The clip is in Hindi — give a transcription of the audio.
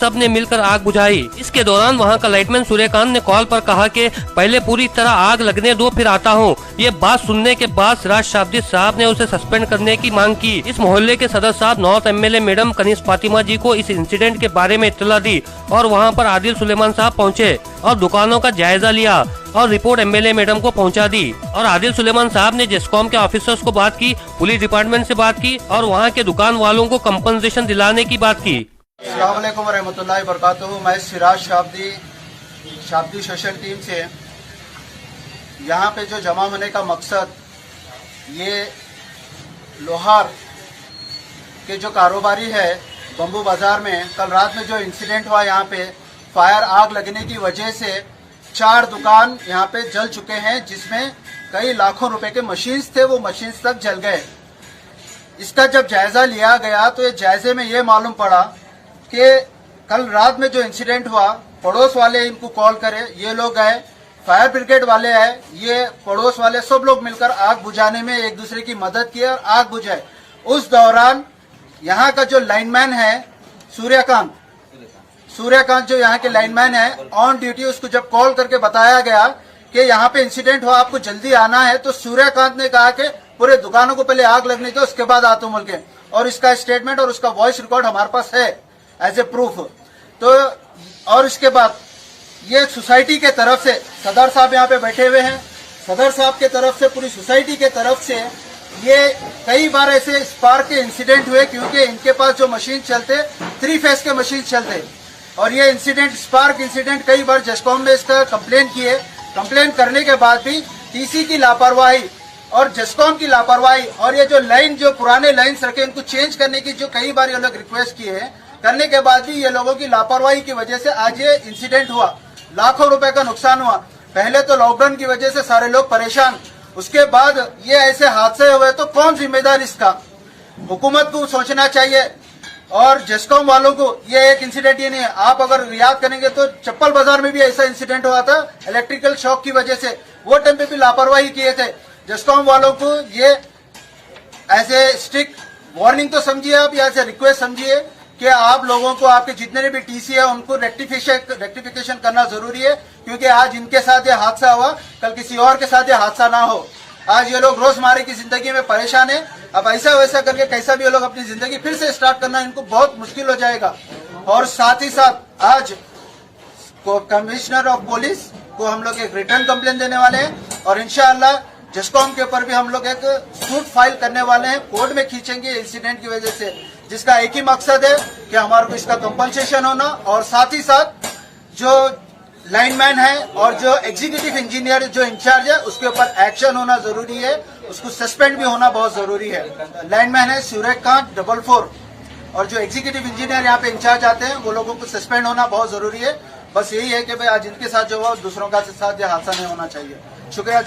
सबने मिलकर आग बुझाई। इसके दौरान वहां का लाइटमैन सूर्यकांत ने कॉल पर कहा कि पहले पूरी तरह आग लगने दो फिर आता हूं। ये बात सुनने के बाद सिराज शाब्दी साहब ने उसे सस्पेंड करने की मांग की। इस मोहल्ले के सदर साहब नॉर्थ एमएलए मैडम कनीज फातिमा जी को इस इंसिडेंट के बारे में इत्तला दी और वहां पर आदिल सुलेमान साहब पहुंचे और दुकानों का जायजा लिया और रिपोर्ट एमएलए मैडम को पहुंचा दी। और आदिल सुलेमान साहब ने जेस्कॉम के ऑफिसर्स को बात की, पुलिस डिपार्टमेंट से बात की और वहां के दुकान वालों को कंपनसेशन दिलाने की बात की। अस्सलाम वालेकुम रहमतुल्लाहि व बरकातहू। मैं सिराज शाब्दी सोशल टीम से यहाँ पे जो जमा होने का मकसद, ये लोहार के जो कारोबारी है बम्बू बाजार में, कल रात में जो इंसिडेंट हुआ यहाँ पे फायर आग लगने की वजह से 4 दुकान यहाँ पे जल चुके हैं, जिसमें कई लाखों रुपए के मशीन्स थे, वो मशीन्स तक जल गए। इसका जब जायजा लिया गया तो ये जायजे में ये मालूम पड़ा कि कल रात में जो इंसिडेंट हुआ, पड़ोस वाले इनको कॉल करे, ये लोग गए, फायर ब्रिगेड वाले आए, ये पड़ोस वाले सब लोग मिलकर आग बुझाने में एक दूसरे की मदद की और आग बुझाए। उस दौरान यहाँ का जो लाइनमैन है सूर्यकांत जो यहाँ के लाइनमैन है ऑन ड्यूटी, उसको जब कॉल करके बताया गया कि यहाँ पे इंसिडेंट हुआ, आपको जल्दी आना है, तो सूर्यकांत ने कहा कि पूरे दुकानों को पहले आग लगने दो, उसके बाद आता हूं बोल के। और इसका स्टेटमेंट और उसका वॉइस रिकॉर्ड हमारे पास है एज ए प्रूफ। तो और इसके बाद ये सोसाइटी के तरफ से सदर साहब यहाँ पे बैठे हुए हैं, सदर साहब के तरफ से पूरी सोसाइटी के तरफ से ये कई बार ऐसे स्पार्क के इंसिडेंट हुए, क्योंकि इनके पास जो मशीन चलते 3 फेज के मशीन चलते, और ये इंसिडेंट स्पार्क इंसिडेंट कई बार जेस्कॉम में इसका कंप्लेन किए। कंप्लेन करने के बाद भी टीसी की लापरवाही और जेस्कॉम की लापरवाही और ये जो लाइन जो पुराने लाइन्स रखे इनको चेंज करने की जो कई बार ये लोग रिक्वेस्ट किए हैं, करने के बाद भी ये लोगों की लापरवाही की वजह से आज ये इंसिडेंट हुआ। लाखों रुपए का नुकसान हुआ। पहले तो लॉकडाउन की वजह से सारे लोग परेशान, उसके बाद ये ऐसे हादसे हुए, तो कौन जिम्मेदार इसका? हुकूमत को सोचना चाहिए और जेस्कॉम वालों को। ये एक इंसिडेंट ये नहीं है, आप अगर याद करेंगे तो चप्पल बाजार में भी ऐसा इंसिडेंट हुआ था इलेक्ट्रिकल शॉक की वजह से, वो टाइम पे भी लापरवाही किए थे। जेस्कॉम वालों को ये ऐसे स्ट्रिक्ट वार्निंग तो समझिए आप, या ऐसे रिक्वेस्ट समझिए कि आप लोगों को आपके जितने भी टीसी है उनको रेक्टिफिकेशन करना जरूरी है, क्योंकि आज इनके साथ ये हादसा हुआ, कल किसी और के साथ ये हादसा ना हो। आज ये लोग रोजमर्रा की जिंदगी में परेशान है, अब ऐसा वैसा करके कैसा भी ये लोग अपनी जिंदगी फिर से स्टार्ट करना इनको बहुत मुश्किल हो जाएगा। और साथ ही साथ आज कमिश्नर ऑफ पुलिस को हम लोग एक रिटर्न कंप्लेन देने वाले हैं और इंशाअल्लाह जेस्कॉम के ऊपर भी हम लोग एक सूट फाइल करने वाले हैं, कोर्ट में खींचेंगे इंसिडेंट की वजह से, जिसका एक ही मकसद है कि हमारे को इसका कंपनसेशन होना, और साथ ही साथ जो लाइनमैन है और जो एग्जीक्यूटिव इंजीनियर जो इंचार्ज है उसके ऊपर एक्शन होना जरूरी है, उसको सस्पेंड भी होना बहुत जरूरी है। लाइनमैन है सूर्यकांत 44 और जो एग्जीक्यूटिव इंजीनियर यहाँ पे इंचार्ज आते हैं वो लोगों को सस्पेंड होना बहुत जरूरी है। बस यही है कि भाई आज इनके साथ जो हुआ दूसरों का साथ ये हादसा नहीं होना चाहिए। शुक्रिया।